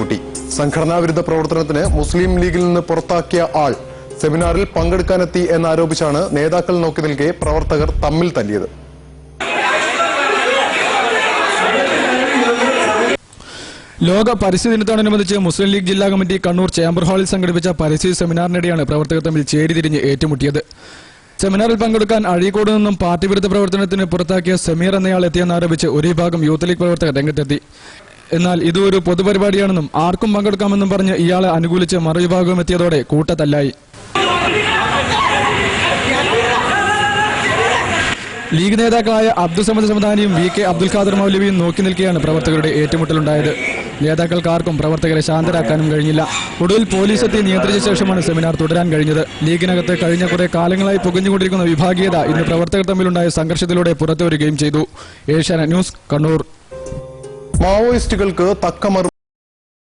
ഏറ്റുമുട്ടി. സംഘടനാ വിരുദ്ധ പ്രവർത്തനത്തിന് മുസ്ലിം ലീഗിൽ നിന്ന് പുറത്താക്കിയ ആൾ സെമിനാറിൽ പങ്കെടുക്കാനെത്തി എന്നാരോപിച്ചാണ് നേതാക്കൾ നോക്കി നിൽക്കെ പ്രവർത്തകർ തമ്മിൽ തല്ലിയത്. ലോക പരിസ്ഥിതി ദിനത്തോടനുബന്ധിച്ച് മുസ്ലിം ലീഗ് ജില്ലാ കമ്മിറ്റി കണ്ണൂർ ചേംബർ ഹാളിൽ സംഘടിപ്പിച്ച പരിസ്ഥിതി സെമിനാറിനിടെയാണ് പ്രവർത്തകർ തമ്മിൽ ചേരിതിരിഞ്ഞ് ഏറ്റുമുട്ടിയത്. സെമിനാറിൽ പങ്കെടുക്കാൻ അഴീക്കോട് നിന്നും പാർട്ടി വിരുദ്ധ പ്രവർത്തനത്തിന് പുറത്താക്കിയ സമീർ എന്നയാൾ എത്തിയെന്നാരോപിച്ച് ഒരു വിഭാഗം യൂത്ത് ലീഗ് പ്രവർത്തകർ രംഗത്തെത്തി. എന്നാൽ ഇതൊരു പൊതുപരിപാടിയാണെന്നും ആർക്കും പങ്കെടുക്കാമെന്നും പറഞ്ഞ് ഇയാളെ അനുകൂലിച്ച് മറുവിഭാഗം എത്തിയതോടെ കൂട്ടത്തല്ലായി. ലീഗ് നേതാക്കളായ അബ്ദുസമദ് സമദാനിയും VK അബ്ദുൽ ഖാദർ മൗലവിയും നോക്കി നിൽക്കെയാണ് പ്രവർത്തകരുടെ ഏറ്റുമുട്ടലുണ്ടായത്. നേതാക്കൾക്കാർക്കും പ്രവർത്തകരെ ശാന്തരാക്കാനും കഴിഞ്ഞില്ല. ഒടുവിൽ പോലീസ് എത്തി നിയന്ത്രിച്ച ശേഷമാണ് സെമിനാർ തുടരാൻ കഴിഞ്ഞത്. ലീഗിനകത്ത് കഴിഞ്ഞ കുറെ കാലങ്ങളായി പുകഞ്ഞുകൊണ്ടിരിക്കുന്ന വിഭാഗീയത ഇന്ന് പ്രവർത്തകർ തമ്മിലുണ്ടായ സംഘർഷത്തിലൂടെ പുറത്തുവരികയും ചെയ്തു. ഏഷ്യാനെറ്റ് ന്യൂസ്, കണ്ണൂർ. മാവോയിസ്റ്റുകൾക്ക് തക്ക